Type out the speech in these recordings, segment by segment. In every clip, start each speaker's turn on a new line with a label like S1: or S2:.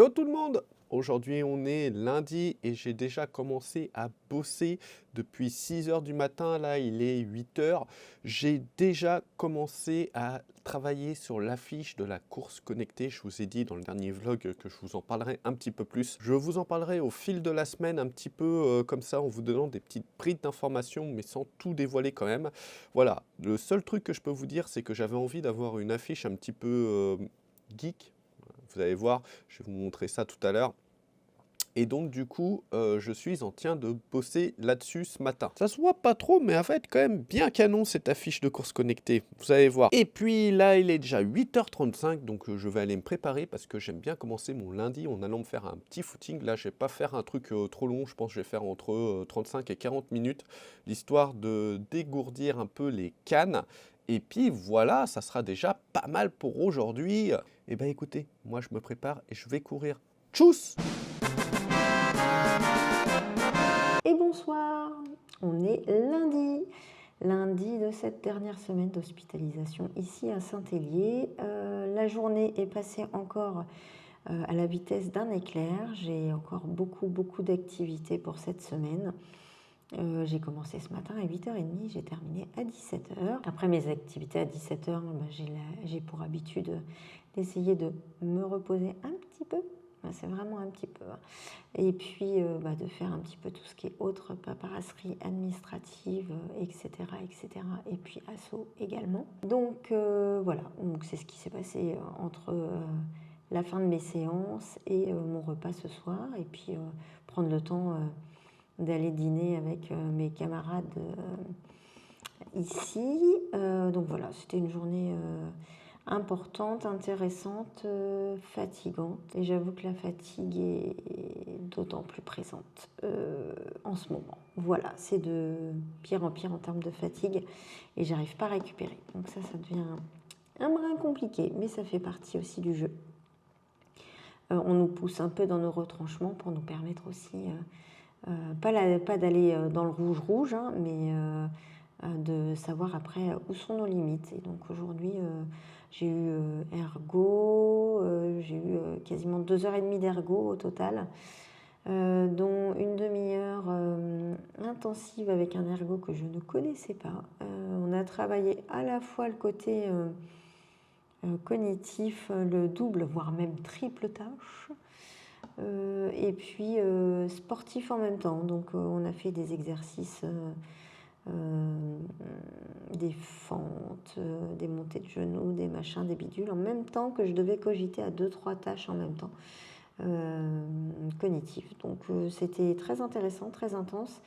S1: Yo tout le monde! Aujourd'hui on est lundi et j'ai déjà commencé à bosser depuis 6 heures du matin, là il est 8 heures. J'ai déjà commencé à travailler sur l'affiche de la course connectée. Je vous ai dit dans le dernier vlog que je vous en parlerai un petit peu plus. Je vous en parlerai au fil de la semaine un petit peu comme ça en vous donnant des petites brides d'informations mais sans tout dévoiler quand même. Voilà, le seul truc que je peux vous dire c'est que j'avais envie d'avoir une affiche un petit peu geek. Vous allez voir, je vais vous montrer ça tout à l'heure. Et donc du coup, je suis en train de bosser là-dessus ce matin. Ça se voit pas trop, mais en fait quand même bien canon cette affiche de course connectée, vous allez voir. Et puis là, il est déjà 8h35, donc je vais aller me préparer parce que j'aime bien commencer mon lundi en allant me faire un petit footing. Là, je vais pas faire un truc trop long, je pense que je vais faire entre 35 et 40 minutes, l'histoire de dégourdir un peu les cannes. Et puis voilà, ça sera déjà pas mal pour aujourd'hui. Et ben écoutez, moi je me prépare et je vais courir. Tchuss!
S2: Et bonsoir, on est lundi de cette dernière semaine d'hospitalisation ici à Saint-Hélier. La journée est passée encore à la vitesse d'un éclair. J'ai encore beaucoup d'activités pour cette semaine. J'ai commencé ce matin à 8h30, j'ai terminé à 17h. Après mes activités à 17h, j'ai pour habitude d'essayer de me reposer un petit peu. C'est vraiment un petit peu. Et puis de faire un petit peu tout ce qui est autre paperasserie administrative, etc., etc. Et puis asso également. Donc voilà, donc c'est ce qui s'est passé entre la fin de mes séances et mon repas ce soir. Et puis prendre le temps d'aller dîner avec mes camarades ici. Donc voilà, c'était une journée importante, intéressante, fatigante. Et j'avoue que la fatigue est d'autant plus présente en ce moment. Voilà, c'est de pire en pire en termes de fatigue et j'arrive pas à récupérer. Donc ça devient un brin compliqué, mais ça fait partie aussi du jeu. On nous pousse un peu dans nos retranchements pour nous permettre aussi, pas d'aller dans le rouge, hein, mais de savoir après où sont nos limites. Et donc aujourd'hui, j'ai eu ergo, j'ai eu quasiment 2h30 d'ergo au total, dont une demi-heure intensive avec un ergo que je ne connaissais pas. On a travaillé à la fois le côté cognitif, le double, voire même triple tâche, et puis sportif en même temps. Donc on a fait des exercices, des fentes, des montées de genoux, des machins, des bidules, en même temps que je devais cogiter à 2-3 tâches en même temps, cognitives. Donc c'était très intéressant, très intense.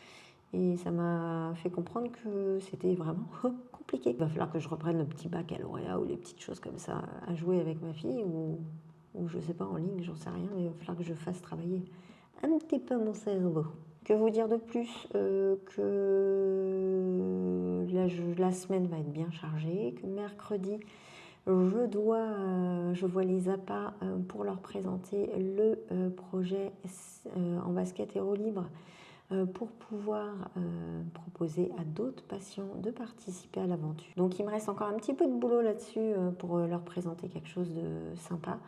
S2: Et ça m'a fait comprendre que c'était vraiment compliqué. Il va falloir que je reprenne le petit baccalauréat ou les petites choses comme ça à jouer avec ma fille ou je sais pas, en ligne, j'en sais rien, mais il va falloir que je fasse travailler un petit peu mon cerveau. Que vous dire de plus que la semaine va être bien chargée, que mercredi, je vois les APA pour leur présenter le projet en basket aéro libre pour pouvoir proposer à d'autres patients de participer à l'aventure. Donc il me reste encore un petit peu de boulot là-dessus pour leur présenter quelque chose de sympa.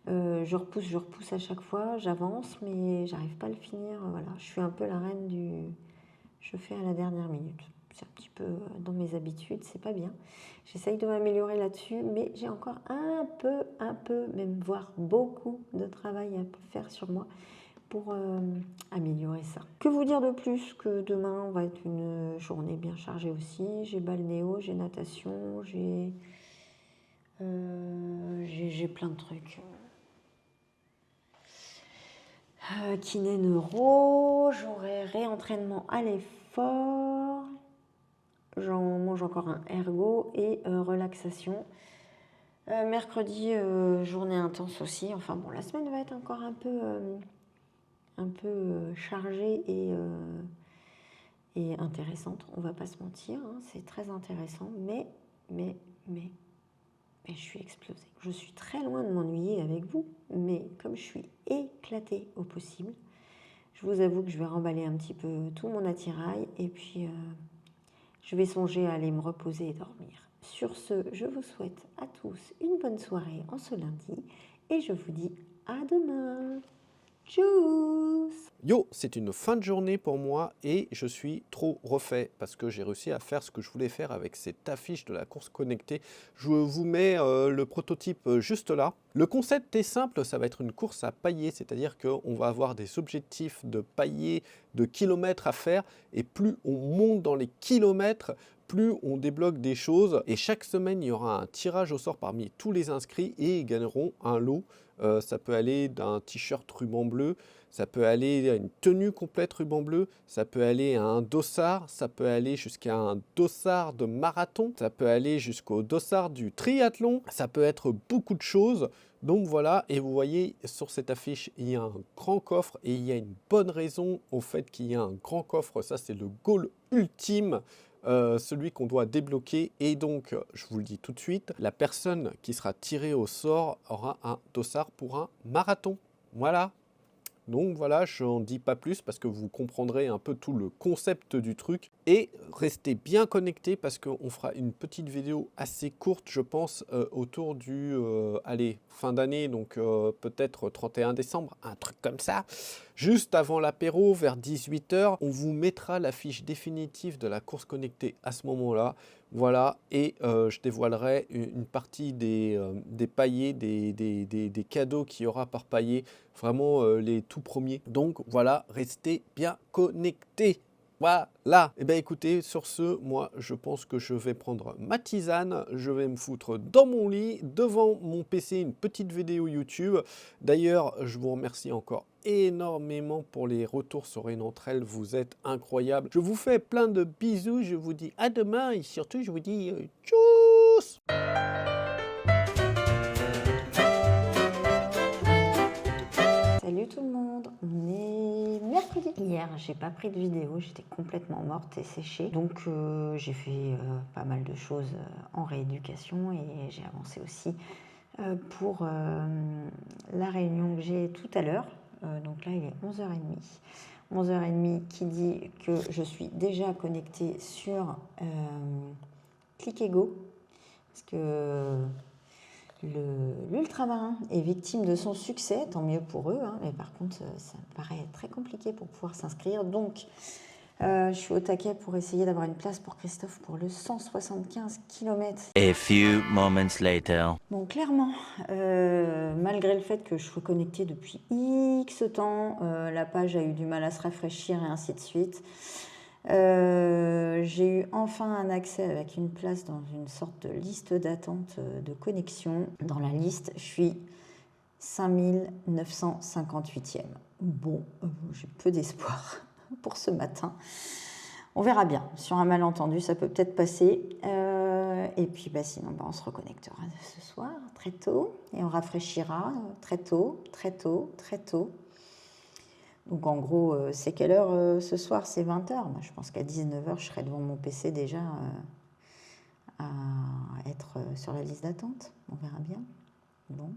S2: Je repousse à chaque fois, j'avance, mais j'arrive pas à le finir. Voilà, je suis un peu la reine du... Je fais à la dernière minute. C'est un petit peu dans mes habitudes, c'est pas bien. J'essaye de m'améliorer là-dessus, mais j'ai encore un peu, même voire beaucoup de travail à faire sur moi pour améliorer ça. Que vous dire de plus que demain va être une journée bien chargée aussi. J'ai balnéo, j'ai natation, j'ai plein de trucs. Kiné neuro, j'aurai réentraînement à l'effort, j'en mange encore un ergo et relaxation. Mercredi, journée intense aussi. Enfin bon, la semaine va être encore un peu chargée et intéressante. On va pas se mentir, hein, c'est très intéressant, mais je suis explosée. Je suis très loin de m'ennuyer avec vous, mais comme je suis éclatée au possible, je vous avoue que je vais remballer un petit peu tout mon attirail et puis je vais songer à aller me reposer et dormir. Sur ce, je vous souhaite à tous une bonne soirée en ce lundi et je vous dis à demain. Tchuss!
S1: Yo, c'est une fin de journée pour moi et je suis trop refait parce que j'ai réussi à faire ce que je voulais faire avec cette affiche de la course connectée. Je vous mets le prototype juste là. Le concept est simple, ça va être une course à pailler, c'est-à-dire qu'on va avoir des objectifs de pailler, de kilomètres à faire et plus on monte dans les kilomètres, plus on débloque des choses et chaque semaine il y aura un tirage au sort parmi tous les inscrits et ils gagneront un lot. Ça peut aller d'un t-shirt ruban bleu, ça peut aller à une tenue complète ruban bleu, ça peut aller à un dossard, ça peut aller jusqu'à un dossard de marathon, ça peut aller jusqu'au dossard du triathlon, ça peut être beaucoup de choses. Donc voilà, et vous voyez sur cette affiche, il y a un grand coffre et il y a une bonne raison au fait qu'il y a un grand coffre. Ça, c'est le goal ultime. Celui qu'on doit débloquer et donc je vous le dis tout de suite, la personne qui sera tirée au sort aura un dossard pour un marathon. Voilà. Donc voilà, je n'en dis pas plus parce que vous comprendrez un peu tout le concept du truc. Et restez bien connectés parce qu'on fera une petite vidéo assez courte, je pense, autour du allez, fin d'année, donc peut-être 31 décembre, un truc comme ça. Juste avant l'apéro, vers 18 h, on vous mettra la fiche définitive de la course connectée à ce moment-là. Voilà, et je dévoilerai une partie des paillets, des cadeaux qu'il y aura par paillet, vraiment les tout premiers. Donc voilà, restez bien connectés. Voilà. Et bien écoutez, sur ce, moi je pense que je vais prendre ma tisane, je vais me foutre dans mon lit, devant mon PC, une petite vidéo YouTube. D'ailleurs, je vous remercie encore énormément pour les retours sur une d'entre elles, vous êtes incroyables. Je vous fais plein de bisous, je vous dis à demain et surtout je vous dis tchuss!
S2: Salut tout le monde, on est mercredi. Hier, j'ai pas pris de vidéo, j'étais complètement morte et séchée. Donc j'ai fait pas mal de choses en rééducation et j'ai avancé aussi pour la réunion que j'ai tout à l'heure. Donc là, il est 11h30. 11h30 qui dit que je suis déjà connectée sur Clickego parce que l'ultramarin est victime de son succès, tant mieux pour eux, hein, mais par contre, ça me paraît très compliqué pour pouvoir s'inscrire. Donc, je suis au taquet pour essayer d'avoir une place pour Christophe pour le 175 km.
S3: A few moments later.
S2: Bon, clairement, malgré le fait que je sois connectée depuis X temps, la page a eu du mal à se rafraîchir et ainsi de suite. J'ai eu enfin un accès avec une place dans une sorte de liste d'attente de connexion. Dans la liste, je suis 5958e. Bon, j'ai peu d'espoir pour ce matin. On verra bien. Sur un malentendu, ça peut peut-être passer. Et puis sinon, on se reconnectera ce soir très tôt et on rafraîchira très tôt, très tôt, très tôt. Donc en gros, c'est quelle heure ce soir? C'est 20 h. Moi, je pense qu'à 19 h, je serai devant mon PC déjà à être sur la liste d'attente. On verra bien. Bon,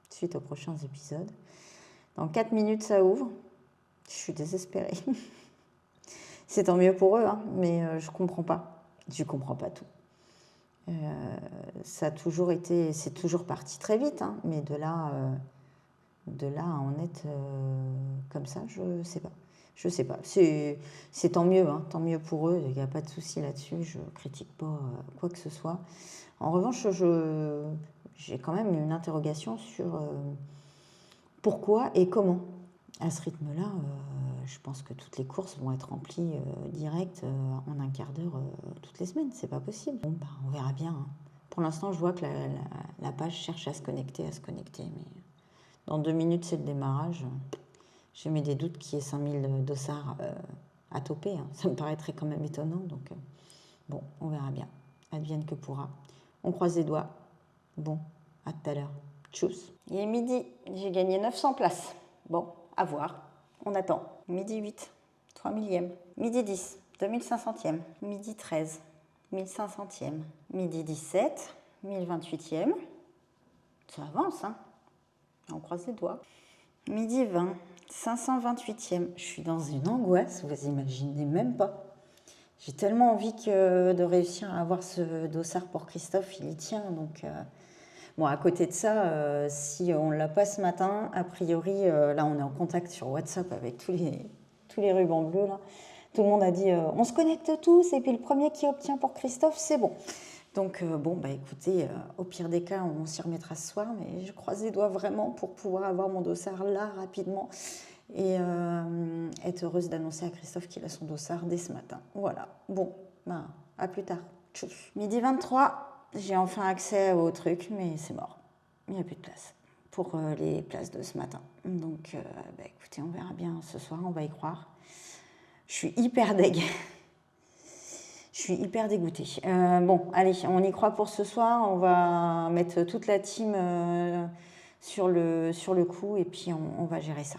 S2: suite aux prochains épisodes. Dans 4 minutes, ça ouvre. Je suis désespérée. C'est tant mieux pour eux, hein, mais je comprends pas. Je comprends pas tout. Ça a toujours été, c'est toujours parti très vite, hein, mais de là à en être comme ça, je sais pas. Je sais pas. C'est tant mieux, hein, tant mieux pour eux. Il n'y a pas de souci là-dessus. Je critique pas quoi que ce soit. En revanche, j'ai quand même une interrogation sur pourquoi et comment. À ce rythme-là, je pense que toutes les courses vont être remplies direct en un quart d'heure toutes les semaines. C'est pas possible. Bon, on verra bien. Hein. Pour l'instant, je vois que la page cherche à se connecter, mais dans 2 minutes, c'est le démarrage. J'ai mis des doutes qu'il y ait 5000 dossards à toper. Hein. Ça me paraîtrait quand même étonnant. Donc, bon, on verra bien. Advienne que pourra. On croise les doigts. Bon, à tout à l'heure. Tchuss. Il est midi. J'ai gagné 900 places. Bon, à voir. On attend. Midi 8, 3 millième. Midi 10, 2500e. Midi 13, 1500e. Midi 17, 1028e. Ça avance, hein. On croise les doigts. Midi 20, 528e. Je suis dans une angoisse, vous imaginez même pas. J'ai tellement envie de réussir à avoir ce dossard pour Christophe, il y tient. Donc, Bon, à côté de ça, si on ne l'a pas ce matin, a priori, là, on est en contact sur WhatsApp avec tous les rubans bleus, là. Tout le monde a dit, on se connecte tous, et puis le premier qui obtient pour Christophe, c'est bon. Donc, bon, bah écoutez, au pire des cas, on s'y remettra ce soir, mais je croise les doigts vraiment pour pouvoir avoir mon dossard là, rapidement, et être heureuse d'annoncer à Christophe qu'il a son dossard dès ce matin. Voilà. Bon, bah, à plus tard. Tchuss. Midi 23, j'ai enfin accès au truc, mais c'est mort. Il n'y a plus de place pour les places de ce matin. Donc, bah, écoutez, on verra bien ce soir, on va y croire. Je suis hyper deg. Je suis hyper dégoûtée. Bon, allez, on y croit pour ce soir. On va mettre toute la team sur le coup et puis on va gérer ça.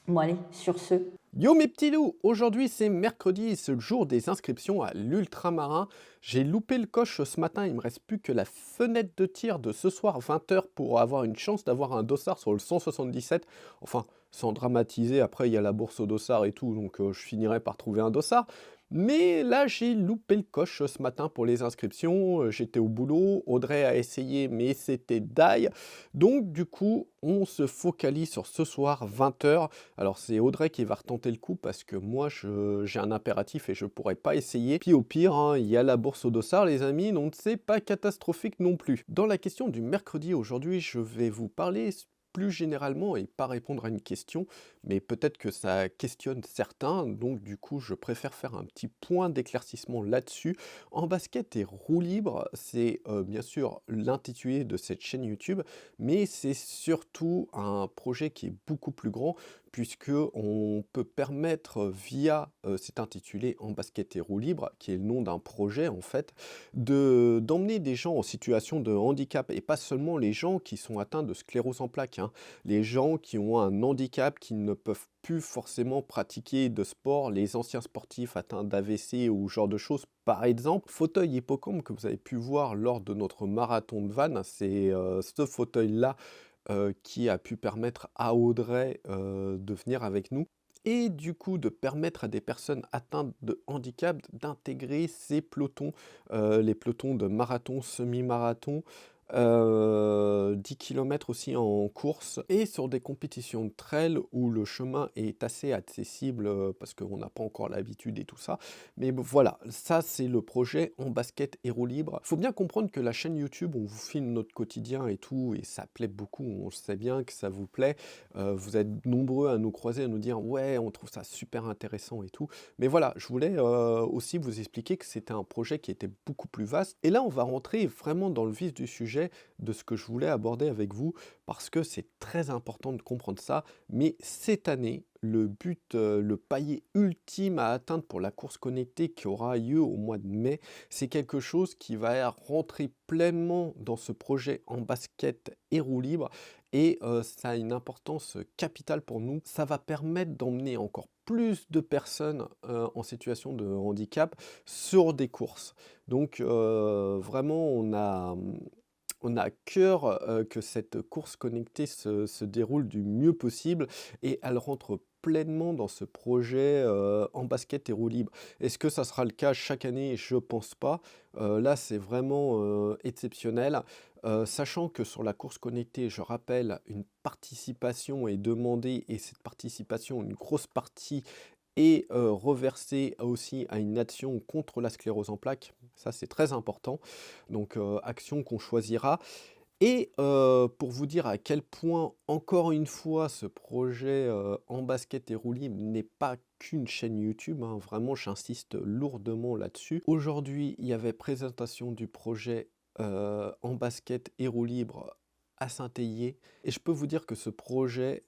S2: Bon, allez, sur ce.
S1: Yo mes petits loups, aujourd'hui c'est mercredi, c'est le jour des inscriptions à l'ultramarin. J'ai loupé le coche ce matin, il me reste plus que la fenêtre de tir de ce soir 20h pour avoir une chance d'avoir un dossard sur le 177. Enfin, sans dramatiser, après il y a la bourse au dossard et tout, donc je finirai par trouver un dossard. Mais là, j'ai loupé le coche ce matin pour les inscriptions. J'étais au boulot, Audrey a essayé, mais c'était die. Donc, du coup, on se focalise sur ce soir, 20h. Alors, c'est Audrey qui va retenter le coup parce que moi, j'ai un impératif et je ne pourrais pas essayer. Puis au pire, hein, il y a la bourse au dossard, les amis, donc c'est pas catastrophique non plus. Dans la question du mercredi aujourd'hui, je vais vous parler plus généralement et pas répondre à une question, mais peut-être que ça questionne certains, donc du coup je préfère faire un petit point d'éclaircissement là-dessus. En basket et roue libre, c'est bien sûr l'intitulé de cette chaîne YouTube, mais c'est surtout un projet qui est beaucoup plus grand, puisque on peut permettre via cet intitulé En basket et roue libre, qui est le nom d'un projet en fait, d'emmener des gens en situation de handicap, et pas seulement les gens qui sont atteints de sclérose en plaques, hein. Les gens qui ont un handicap, qui ne peuvent plus forcément pratiquer de sport, les anciens sportifs atteints d'AVC ou ce genre de choses. Par exemple, fauteuil hippocampe que vous avez pu voir lors de notre marathon de Vannes, c'est ce fauteuil-là qui a pu permettre à Audrey de venir avec nous. Et du coup, de permettre à des personnes atteintes de handicap d'intégrer ces pelotons, les pelotons de marathon, semi-marathon, 10 km aussi en course, et sur des compétitions de trail où le chemin est assez accessible parce qu'on n'a pas encore l'habitude et tout ça. Mais voilà, ça c'est le projet En basket et roue libre. Faut bien comprendre que la chaîne YouTube, on vous filme notre quotidien et tout, et ça plaît beaucoup, on sait bien que ça vous plaît. Vous êtes nombreux à nous croiser, à nous dire ouais, on trouve ça super intéressant et tout. Mais voilà, je voulais aussi vous expliquer que c'était un projet qui était beaucoup plus vaste. Et là, on va rentrer vraiment dans le vif du sujet de ce que je voulais aborder avec vous, parce que c'est très important de comprendre ça. Mais cette année, le but, le palier ultime à atteindre pour la course connectée qui aura lieu au mois de mai, c'est quelque chose qui va rentrer pleinement dans ce projet En basket et roue libre. Et ça a une importance capitale pour nous. Ça va permettre d'emmener encore plus de personnes en situation de handicap sur des courses. Donc vraiment, on a à cœur que cette course connectée se déroule du mieux possible, et elle rentre pleinement dans ce projet En basket et roue libre. Est-ce que ça sera le cas chaque année? Je pense pas. Là, c'est vraiment exceptionnel. Sachant que sur la course connectée, je rappelle, une participation est demandée, et cette participation, une grosse partie, est reversée aussi à une action contre la sclérose en plaques. Ça, c'est très important. Donc, action qu'on choisira. Et pour vous dire à quel point, encore une fois, ce projet En basket et roue libre n'est pas qu'une chaîne YouTube, hein, vraiment, j'insiste lourdement là-dessus. Aujourd'hui, il y avait présentation du projet En basket et roue libre à Saint-Hélier, et je peux vous dire que ce projet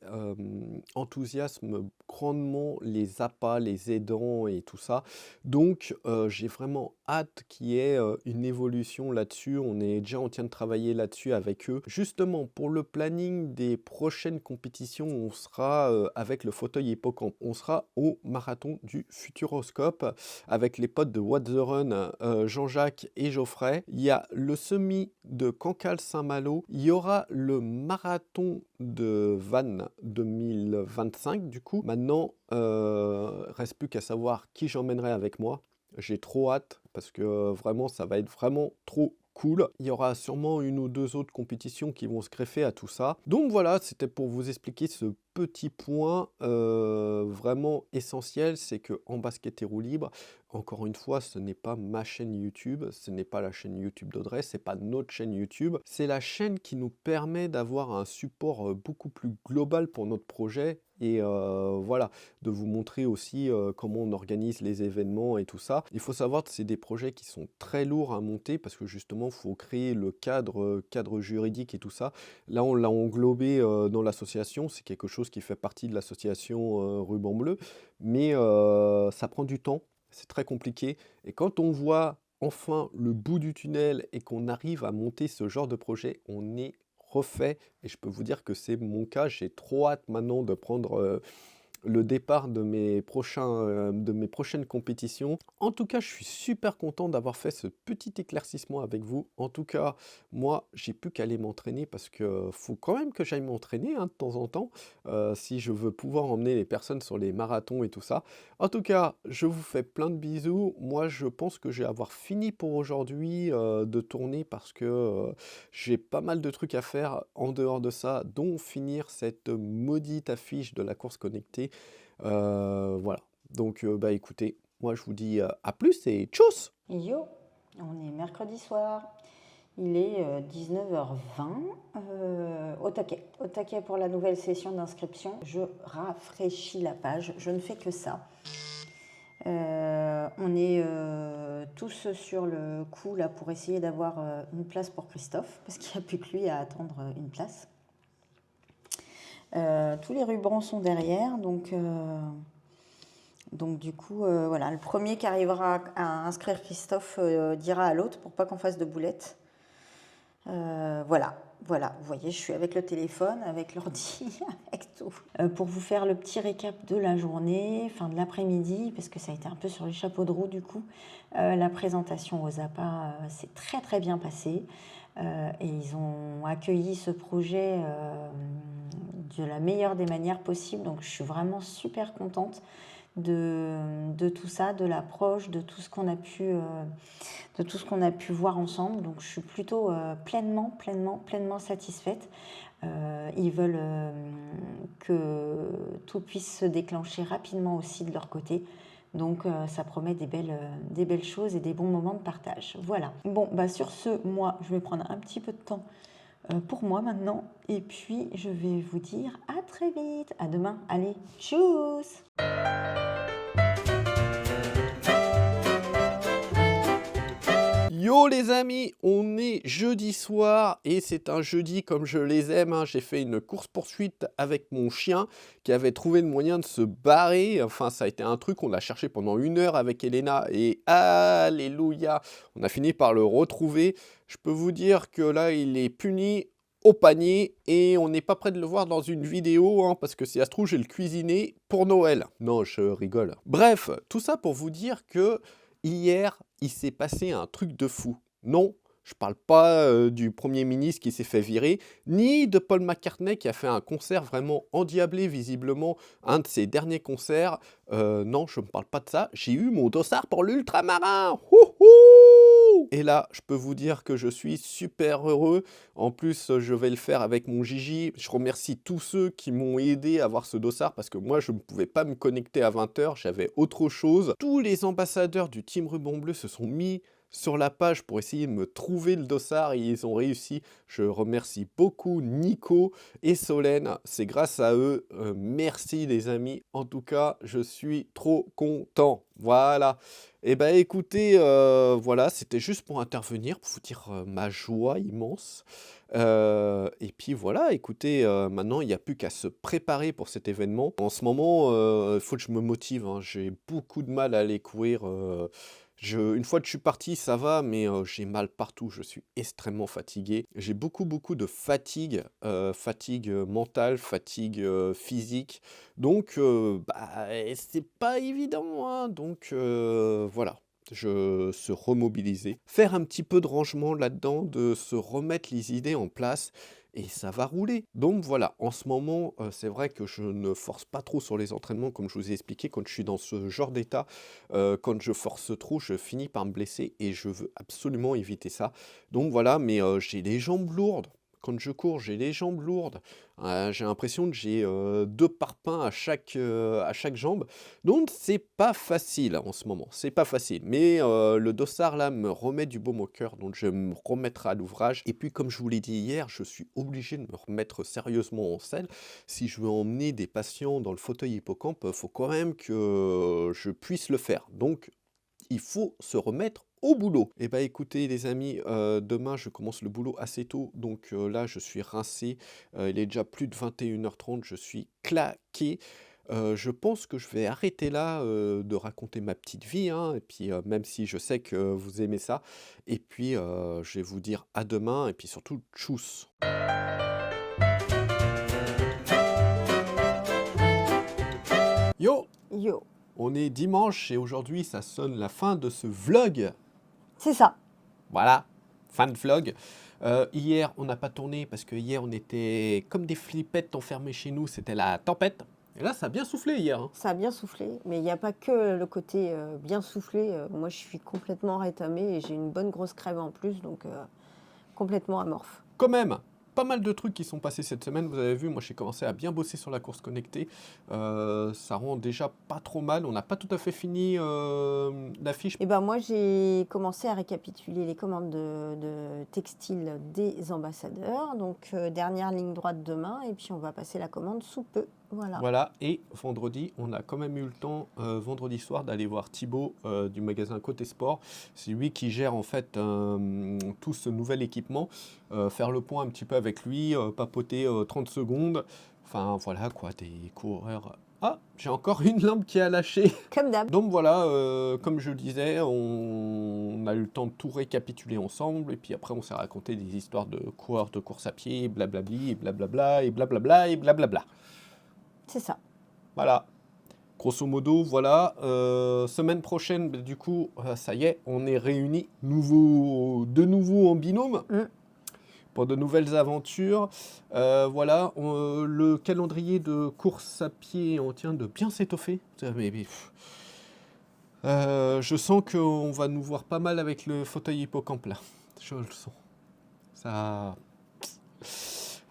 S1: enthousiasme grandement les APA, les aidants et tout ça. Donc j'ai vraiment hâte qu'il y ait une évolution là-dessus. On est déjà en train de travailler là-dessus avec eux. Justement, pour le planning des prochaines compétitions, on sera avec le fauteuil hippocampe. On sera au marathon du Futuroscope avec les potes de What the Run, Jean-Jacques et Geoffrey. Il y a le semi de Cancale-Saint-Malo. Il y aura le marathon de Vannes 2025 du coup. Maintenant, reste plus qu'à savoir qui j'emmènerai avec moi. J'ai trop hâte parce que vraiment, ça va être vraiment trop cool. Il y aura sûrement une ou deux autres compétitions qui vont se greffer à tout ça. Donc voilà, c'était pour vous expliquer ce petit point vraiment essentiel, c'est que en basket et roue libre, encore une fois, ce n'est pas ma chaîne YouTube, ce n'est pas la chaîne YouTube d'Audrey, c'est pas notre chaîne YouTube, c'est la chaîne qui nous permet d'avoir un support beaucoup plus global pour notre projet et voilà, de vous montrer aussi comment on organise les événements et tout ça. Il faut savoir que c'est des projets qui sont très lourds à monter parce que justement, il faut créer le cadre juridique et tout ça. Là, on l'a englobé dans l'association, c'est quelque chose qui fait partie de l'association Ruban Bleu, mais ça prend du temps, c'est très compliqué. Et quand on voit enfin le bout du tunnel et qu'on arrive à monter ce genre de projet, on est refait. Et je peux vous dire que c'est mon cas, j'ai trop hâte maintenant de prendre le départ de mes prochaines compétitions. En tout cas, je suis super content d'avoir fait ce petit éclaircissement avec vous. En tout cas, moi, j'ai plus qu'à aller m'entraîner parce que faut quand même que j'aille m'entraîner de temps en temps si je veux pouvoir emmener les personnes sur les marathons et tout ça. En tout cas, je vous fais plein de bisous. Moi, je pense que je vais avoir fini pour aujourd'hui de tourner parce que j'ai pas mal de trucs à faire en dehors de ça, dont finir cette maudite affiche de la course connectée. Voilà. Donc, bah écoutez, moi je vous dis à plus et tchuss!
S2: Yo, on est mercredi soir. Il est 19h20, au taquet pour la nouvelle session d'inscription. Je rafraîchis la page, je ne fais que ça. On est tous sur le coup là pour essayer d'avoir une place pour Christophe, parce qu'il n'y a plus que lui à attendre une place. Tous les rubans sont derrière, donc du coup, voilà, le premier qui arrivera à inscrire Christophe dira à l'autre pour pas qu'on fasse de boulettes. Voilà, vous voyez, je suis avec le téléphone, avec l'ordi, avec tout. Pour vous faire le petit récap de la journée, fin de l'après-midi, parce que ça a été un peu sur les chapeaux de roue du coup, la présentation aux APA s'est très très bien passée. Et ils ont accueilli ce projet de la meilleure des manières possibles, donc je suis vraiment super contente de tout ça, de l'approche, de tout ce qu'on a pu voir ensemble. Donc je suis plutôt pleinement satisfaite. Ils veulent que tout puisse se déclencher rapidement aussi de leur côté. Donc ça promet des belles choses et des bons moments de partage. Voilà. Bon, bah sur ce, moi, je vais prendre un petit peu de temps pour moi maintenant. Et puis, je vais vous dire à très vite. À demain. Allez, tchuss!
S1: Yo les amis, on est jeudi soir et c'est un jeudi comme je les aime. J'ai fait une course-poursuite avec mon chien qui avait trouvé le moyen de se barrer. Enfin, ça a été un truc, on l'a cherché pendant 1 heure avec Elena et alléluia, on a fini par le retrouver. Je peux vous dire que là, il est puni au panier et on n'est pas prêt de le voir dans une vidéo parce que si ça se trouve, j'ai le cuisiné pour Noël. Non, je rigole. Bref, tout ça pour vous dire que hier, il s'est passé un truc de fou. Non, je parle pas du Premier ministre qui s'est fait virer, ni de Paul McCartney qui a fait un concert vraiment endiablé, visiblement, un de ses derniers concerts. Non, je ne parle pas de ça. J'ai eu mon dossard pour l'ultramarin. Et là, je peux vous dire que je suis super heureux. En plus, je vais le faire avec mon Gigi. Je remercie tous ceux qui m'ont aidé à avoir ce dossard parce que moi, je ne pouvais pas me connecter à 20 h. J'avais autre chose. Tous les ambassadeurs du Team Ruban Bleu se sont mis sur la page pour essayer de me trouver le dossard et ils ont réussi. Je remercie beaucoup Nico et Solène. C'est grâce à eux. Merci les amis. En tout cas, je suis trop content. Voilà. Eh ben écoutez, voilà, c'était juste pour intervenir, pour vous dire ma joie immense. Et puis voilà, écoutez, maintenant il n'y a plus qu'à se préparer pour cet événement. En ce moment, il faut que je me motive, j'ai beaucoup de mal à aller courir. Une fois que je suis parti, ça va, mais j'ai mal partout, je suis extrêmement fatigué. J'ai beaucoup de fatigue, fatigue mentale, fatigue physique. Donc, bah, c'est pas évident, donc voilà. se remobiliser, faire un petit peu de rangement là-dedans, de se remettre les idées en place et ça va rouler. Donc voilà, en ce moment, c'est vrai que je ne force pas trop sur les entraînements, comme je vous ai expliqué, quand je suis dans ce genre d'état, quand je force trop, je finis par me blesser et je veux absolument éviter ça. Donc voilà, mais j'ai les jambes lourdes. Quand je cours, j'ai les jambes lourdes. J'ai l'impression que j'ai 2 parpaings à chaque jambe. Donc c'est pas facile en ce moment, c'est pas facile. Mais le dossard là me remet du baume au cœur, donc je me remettrai à l'ouvrage. Et puis comme je vous l'ai dit hier, je suis obligé de me remettre sérieusement en selle. Si je veux emmener des patients dans le fauteuil hippocampe, il faut quand même que je puisse le faire. Donc il faut se remettre au boulot. Eh ben écoutez les amis, demain je commence le boulot assez tôt, donc là je suis rincé, il est déjà plus de 21h30, je suis claqué. Je pense que je vais arrêter là, de raconter ma petite vie, hein, et puis même si je sais que vous aimez ça, et puis je vais vous dire à demain, et puis surtout tchuss. Yo,
S2: Yo,
S1: on est dimanche et aujourd'hui ça sonne la fin de ce vlog.
S2: c'est ça.
S1: Voilà, fin de vlog. Hier, on n'a pas tourné parce que hier, on était comme des flippettes enfermés chez nous. C'était la tempête. Et là, ça a bien soufflé hier, hein.
S2: Ça a bien soufflé, mais il n'y a pas que le côté bien soufflé. Moi, je suis complètement rétamée et j'ai une bonne grosse crève en plus, donc complètement amorphe.
S1: Quand même, pas mal de trucs qui sont passés cette semaine. Vous avez vu, moi, j'ai commencé à bien bosser sur la course connectée. Ça rend déjà pas trop mal. On n'a pas tout à fait fini la fiche.
S2: Et ben moi, j'ai commencé à récapituler les commandes de textiles des ambassadeurs. Donc, dernière ligne droite demain, et puis on va passer la commande sous peu. Voilà.
S1: Voilà, et vendredi, on a quand même eu le temps, vendredi soir, d'aller voir Thibaut du magasin Côté Sport. C'est lui qui gère en fait tout ce nouvel équipement. Faire le point un petit peu avec lui, papoter 30 secondes. Enfin voilà quoi, des coureurs. Ah, j'ai encore une lampe qui a lâché.
S2: Comme d'hab.
S1: Donc voilà, comme je le disais, on a eu le temps de tout récapituler ensemble. Et puis après, on s'est raconté des histoires de coureurs de course à pied, blablabli, et blablabla, et blablabla, et blablabla.
S2: C'est ça.
S1: Voilà, grosso modo, voilà. Semaine prochaine, bah, du coup, ça y est, on est réunis de nouveau en binôme pour de nouvelles aventures. Voilà, le calendrier de course à pied en tient de bien s'étoffer. Je sens qu'on va nous voir pas mal avec le fauteuil hippocampe là. Je le sens. Ça...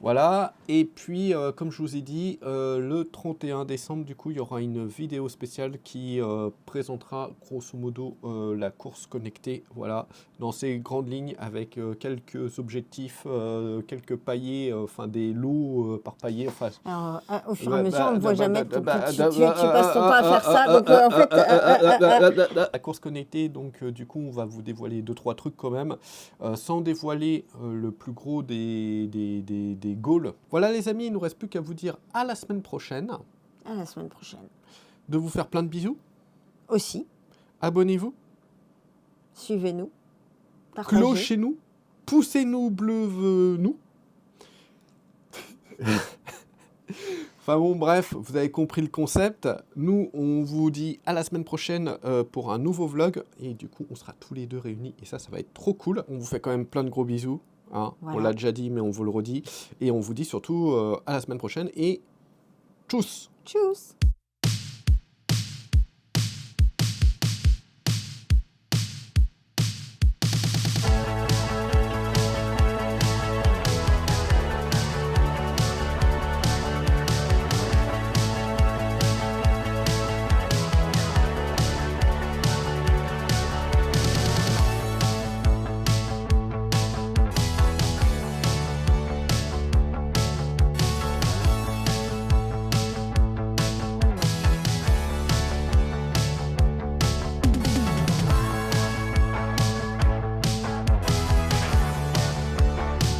S1: Voilà, et puis comme je vous ai dit, le 31 décembre, du coup, il y aura une vidéo spéciale qui présentera grosso modo la course connectée, voilà, dans ses grandes lignes avec quelques objectifs, quelques paillets, enfin des lots par paillet. Enfin,
S2: Alors, au fur et à mesure, on ne voit jamais. Tu passes ton temps à faire ça. Donc, en fait,
S1: la course connectée, donc du coup, on va vous dévoiler 2-3 trucs quand même, sans dévoiler le plus gros des goals. Voilà les amis, il ne nous reste plus qu'à vous dire à la semaine prochaine.
S2: à la semaine prochaine.
S1: De vous faire plein de bisous.
S2: Aussi,
S1: Abonnez-vous.
S2: suivez-nous. Partagez.
S1: Clochez-nous. Poussez-nous, bleu-nous. Enfin bon, bref, vous avez compris le concept. Nous, on vous dit à la semaine prochaine pour un nouveau vlog. Et du coup, on sera tous les deux réunis. Et ça va être trop cool. On vous fait quand même plein de gros bisous. Hein.
S2: Voilà.
S1: On l'a déjà dit, mais on vous le redit. Et on vous dit surtout à la semaine prochaine. Et tchuss!
S2: Tchuss!